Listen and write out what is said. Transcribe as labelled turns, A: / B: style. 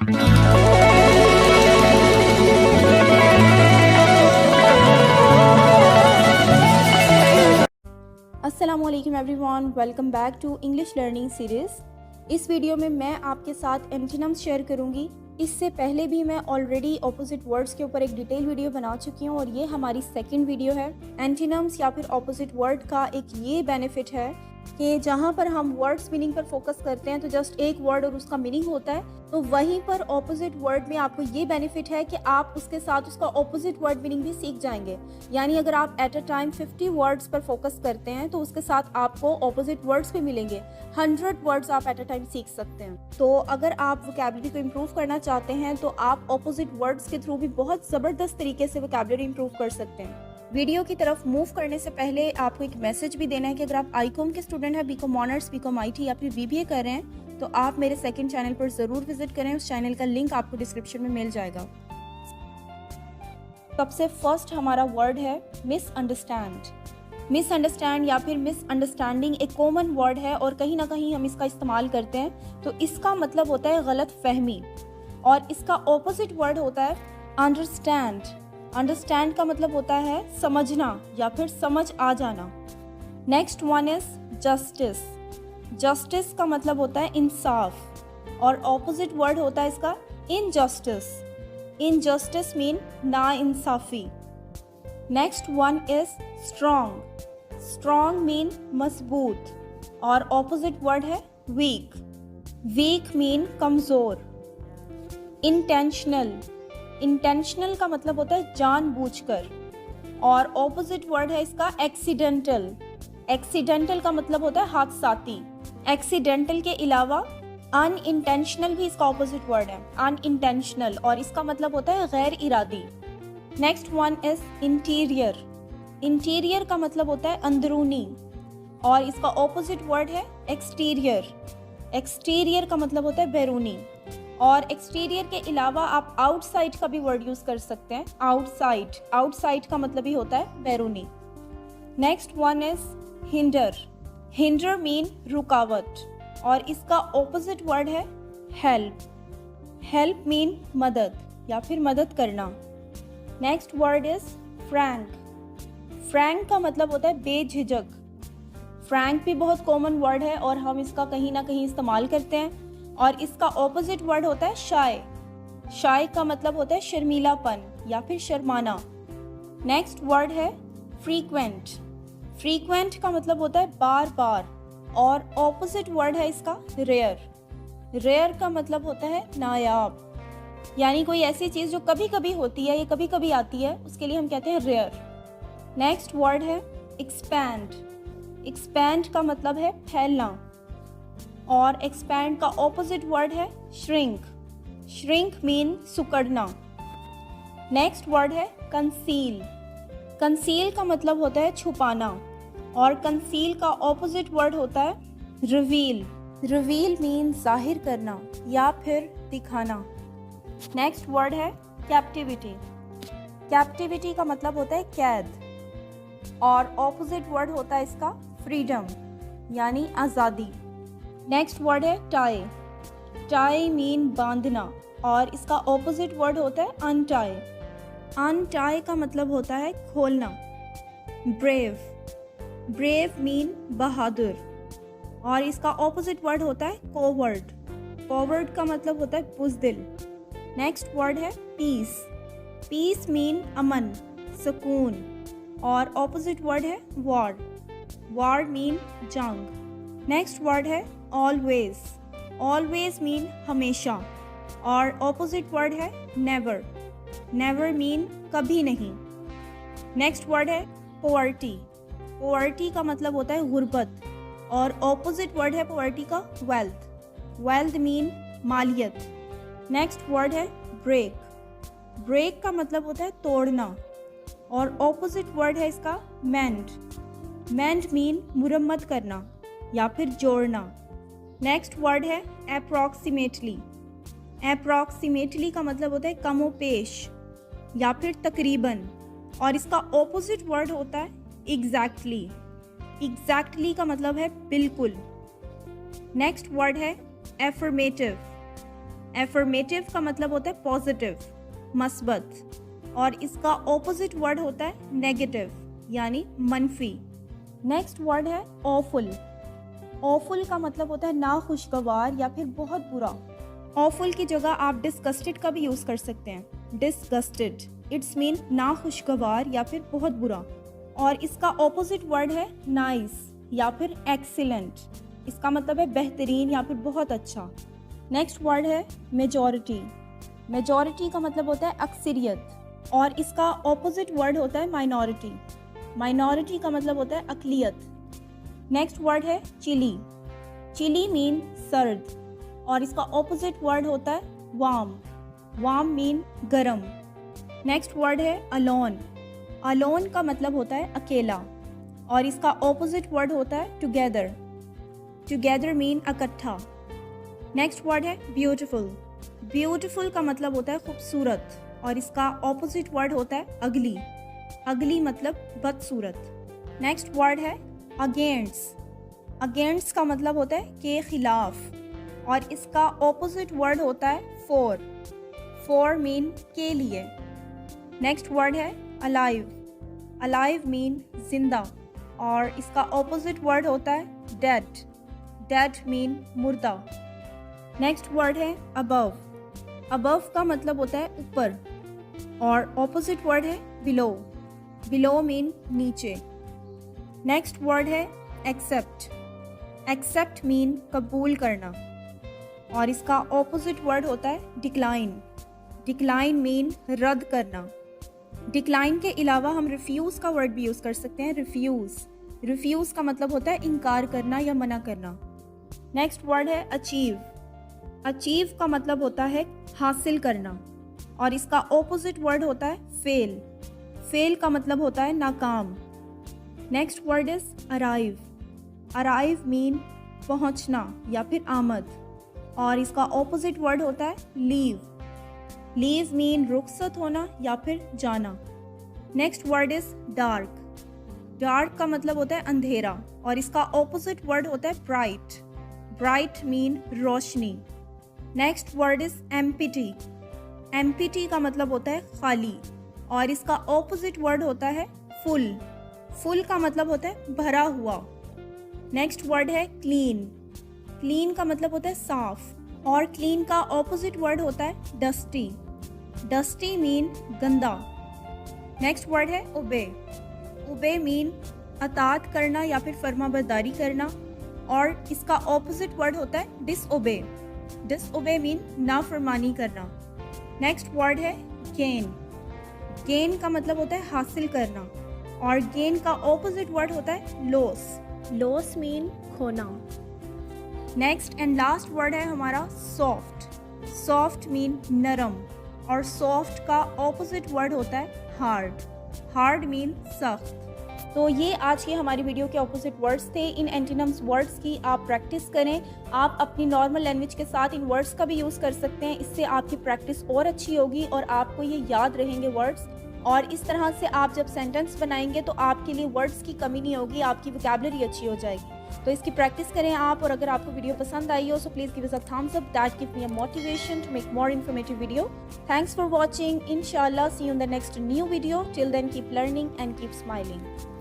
A: अस्सलामुअलैकुम everyone, welcome back to English learning series. इस video में मैं आपके साथ एंटीनम्स शेयर करूंगी। इससे पहले भी मैं ऑलरेडी ऑपोजिट वर्ड्स के ऊपर एक डिटेल वीडियो बना चुकी हूं और ये हमारी सेकंड वीडियो है। एंटीनम्स या फिर ऑपोजिट वर्ड का एक ये बेनिफिट है कि जहाँ पर हम वर्ड्स मीनिंग पर फोकस करते हैं तो जस्ट एक वर्ड और उसका मीनिंग होता है, तो वहीं पर ऑपोजिट वर्ड में आपको ये बेनिफिट है कि आप उसके साथ उसका ऑपोजिट वर्ड मीनिंग भी सीख जाएंगे। यानी अगर आप एट अ टाइम 50 वर्ड्स पर फोकस करते हैं तो उसके साथ आपको ऑपोजिट वर्ड्स भी मिलेंगे। 100 वर्ड्स आप एट अ टाइम सीख सकते हैं। तो अगर आप वोकैबुलरी को इम्प्रूव करना चाहते हैं तो आप ऑपोजिट वर्ड्स के थ्रू भी बहुत ज़बरदस्त तरीके से वोकैबुलरी इम्प्रूव कर सकते हैं। वीडियो की तरफ मूव करने से पहले आपको एक मैसेज भी देना है कि अगर आप आईकॉम के स्टूडेंट हैं, बीकॉम ऑनर्स, बीकॉम आईटी या फिर बीबीए कर रहे हैं, तो आप मेरे सेकंड चैनल पर ज़रूर विजिट करें। उस चैनल का लिंक आपको डिस्क्रिप्शन में मिल जाएगा। सबसे फर्स्ट हमारा वर्ड है मिसअंडरस्टैंड। मिसअंडरस्टैंड या फिर मिसअंडरस्टैंडिंग एक कॉमन वर्ड है और कहीं ना कहीं हम इसका इस्तेमाल करते हैं। तो इसका मतलब होता है गलत फहमी और इसका ऑपोजिट वर्ड होता है अंडरस्टैंड। अंडरस्टैंड का मतलब होता है समझना या फिर समझ आ जाना। Next one is justice. Justice का मतलब होता है इंसाफ और ऑपोजिट वर्ड होता है इसका इनजस्टिस। इनजस्टिस मीन ना इंसाफी। Next one is strong. Strong mean मजबूत और ऑपोजिट वर्ड है वीक। वीक मीन कमजोर। इंटेंशनल। इंटेंशनल का मतलब होता है जानबूझकर और ऑपोजिट वर्ड है इसका एक्सीडेंटल। एक्सीडेंटल का मतलब होता है हादसाती। एक्सीडेंटल के अलावा अनइंटेंशनल भी इसका ऑपोजिट वर्ड है, अनइंटेंशनल, और इसका मतलब होता है गैर Eradi. Next one is interior. Interior का मतलब होता है अंदरूनी और इसका ऑपोजिट वर्ड है एक्सटीरियर। एक्सटीरियर का मतलब होता है बैरूनी और एक्सटीरियर के अलावा आप आउटसाइड का भी वर्ड यूज कर सकते हैं। आउटसाइड। आउटसाइड का मतलब ही होता है बैरूनी। Next one is hinder. Hinder mean रुकावट और इसका ऑपोजिट वर्ड है हेल्प। हेल्प मीन मदद या फिर मदद करना। Next word is frank. Frank का मतलब होता है बेझिझक। फ्रैंक भी बहुत कॉमन वर्ड है और हम इसका कहीं ना कहीं इस्तेमाल करते हैं और इसका ऑपोजिट वर्ड होता है शाय। शाय का मतलब होता है शर्मीलापन या फिर शर्माना। नेक्स्ट वर्ड है फ्रीक्वेंट। फ्रीक्वेंट का मतलब होता है बार बार और ऑपोजिट वर्ड है इसका रेयर। रेयर का मतलब होता है नायाब, यानी कोई ऐसी चीज़ जो कभी कभी होती है या कभी कभी आती है, उसके लिए हम कहते हैं रेयर। नेक्स्ट वर्ड है एक्सपैंड। एक्सपैंड का मतलब है फैलना और एक्सपैंड का ऑपोजिट वर्ड है श्रिंक। श्रिंक मीन सुकड़ना। नेक्स्ट वर्ड है कंसील। कंसील का मतलब होता है छुपाना और कंसील का ऑपोजिट वर्ड होता है रिवील। रिवील मीन जाहिर करना या फिर दिखाना। नेक्स्ट वर्ड है कैप्टिविटी। कैप्टिविटी का मतलब होता है कैद और ऑपोजिट वर्ड होता है इसका फ्रीडम यानी आज़ादी। नेक्स्ट वर्ड है टाई। टाई मीन बांधना और इसका ऑपोजिट वर्ड होता है अनटाई। अनटाई का मतलब होता है खोलना। ब्रेव। ब्रेव मीन बहादुर और इसका ऑपोजिट वर्ड होता है कोवर्ड। कोवर्ड का मतलब होता है बुज़दिल। नेक्स्ट वर्ड है पीस। पीस मीन अमन, सुकून और ऑपोजिट वर्ड है वॉर। वॉर मीन जंग। नेक्स्ट वर्ड है ऑलवेज। ऑलवेज मीन हमेशा और ऑपोजिट वर्ड है नेवर। नेवर मीन कभी नहीं। नेक्स्ट वर्ड है पोवर्टी। पोवर्टी का मतलब होता है गुर्बत और ऑपोजिट वर्ड है पोवर्टी का वेल्थ। वेल्थ मीन मालियत। नेक्स्ट वर्ड है ब्रेक। ब्रेक का मतलब होता है तोड़ना और ऑपोजिट वर्ड है इसका मेंड। मेंड मीन मुरम्मत करना या फिर जोड़ना। नेक्स्ट वर्ड है अप्रॉक्सीमेटली। अप्रॉक्सीमेटली का मतलब होता है कमोपेश या फिर तकरीबन और इसका ऑपोजिट वर्ड होता है एग्जैक्टली। एग्जैक्टली का मतलब है बिल्कुल। नेक्स्ट वर्ड है एफर्मेटिव। एफर्मेटिव का मतलब होता है पॉजिटिव, मस्बत, और इसका ऑपोजिट वर्ड होता है नेगेटिव यानी मनफी। नेक्स्ट वर्ड है ऑफुल। ऑफुल का मतलब होता है नाखुशगवार या फिर बहुत बुरा। ऑफुल की जगह आप डिस्गस्टेड का भी यूज़ कर सकते हैं। डिस्गस्टेड, इट्स मीन नाखुशगवार या फिर बहुत बुरा। और इसका ऑपोजिट वर्ड है नाइस या फिर एक्सीलेंट। इसका मतलब है बेहतरीन या फिर बहुत अच्छा। नेक्स्ट वर्ड है मेजॉरिटी। मेजॉरिटी का मतलब होता है अक्सरियत और इसका ऑपोजिट वर्ड होता है माइनॉरिटी। माइनॉरिटी का मतलब होता है अक़लियत। नेक्स्ट वर्ड है चिली। चिली मीन सर्द और इसका ऑपोजिट वर्ड होता है वार्म। वार्म मीन गरम। नेक्स्ट वर्ड है अलोन। अलोन का मतलब होता है अकेला और इसका ऑपोजिट वर्ड होता है टुगेदर। टुगेदर मीन इकट्ठा। नेक्स्ट वर्ड है ब्यूटीफुल। ब्यूटीफुल का मतलब होता है खूबसूरत और इसका ऑपोजिट वर्ड होता है अगली। अगली मतलब बदसूरत। नेक्स्ट वर्ड है अगेंस्ट। अगेंस्ट का मतलब होता है के खिलाफ और इसका ऑपोजिट वर्ड होता है फॉर। फॉर मीन के लिए। नेक्स्ट वर्ड है अलाइव। अलाइव मीन जिंदा और इसका ऑपोजिट वर्ड होता है डेड। डेड मीन मुर्दा। नेक्स्ट वर्ड है अबव। अबव का मतलब होता है ऊपर और ऑपोजिट वर्ड है बिलो। बिलो मीन नीचे। नेक्स्ट वर्ड है एक्सेप्ट। एक्सेप्ट मीन कबूल करना और इसका ऑपोजिट वर्ड होता है डिक्लाइन। डिक्लाइन मीन रद्द करना। डिक्लाइन के अलावा हम रिफ्यूज़ का वर्ड भी यूज़ कर सकते हैं। रिफ्यूज़। रिफ्यूज़ का मतलब होता है इनकार करना या मना करना। नेक्स्ट वर्ड है अचीव। अचीव का मतलब होता है हासिल करना और इसका ऑपोजिट वर्ड होता है फेल। फेल का मतलब होता है नाकाम। Next word is arrive. Arrive mean पहुंचना या फिर आमद और इसका ऑपोजिट वर्ड होता है लीव। लीव मीन रुखसत होना या फिर जाना। Next word is dark. Dark का मतलब होता है अंधेरा और इसका ऑपोजिट वर्ड होता है bright. Bright mean Roshni. Next word is empty. Empty का मतलब होता है खाली और इसका ऑपोजिट वर्ड होता है फुल। फुल का मतलब होता है भरा हुआ। नेक्स्ट वर्ड है क्लीन। क्लीन का मतलब होता है साफ और क्लीन का ऑपोजिट वर्ड होता है डस्टी। डस्टी मीन गंदा। नेक्स्ट वर्ड है ओबे। ओबे मीन अतात करना या फिर फर्माबरदारी करना और इसका ऑपोजिट वर्ड होता है डिसओबे। डिसओबे मीन नाफरमानी करना। नेक्स्ट वर्ड है गेन। गेन का मतलब होता है हासिल करना और गेन का ऑपोजिट वर्ड होता है लॉस। लॉस मीन खोना। नेक्स्ट एंड लास्ट वर्ड है हमारा सॉफ्ट। सॉफ्ट मीन नरम और सॉफ्ट का ऑपोजिट वर्ड होता है हार्ड। हार्ड मीन सख्त। तो ये आज की हमारी वीडियो के ऑपोजिट वर्ड्स थे। इन एंटीनम्स वर्ड्स की आप प्रैक्टिस करें। आप अपनी नॉर्मल लैंग्वेज के साथ इन वर्ड्स का भी यूज़ कर सकते हैं। इससे आपकी प्रैक्टिस और अच्छी होगी और आपको ये याद रहेंगे वर्ड्स। और इस तरह से आप जब सेंटेंस बनाएंगे तो आपके लिए वर्ड्स की कमी नहीं होगी, आपकी वोकैबुलरी अच्छी हो जाएगी। तो इसकी प्रैक्टिस करें आप। और अगर आपको वीडियो पसंद आई हो so please give us a thumbs up, that give me a motivation to make more informative video. Thanks for watching. इंशाल्लाह see you in the next new video. Till then keep learning and keep smiling.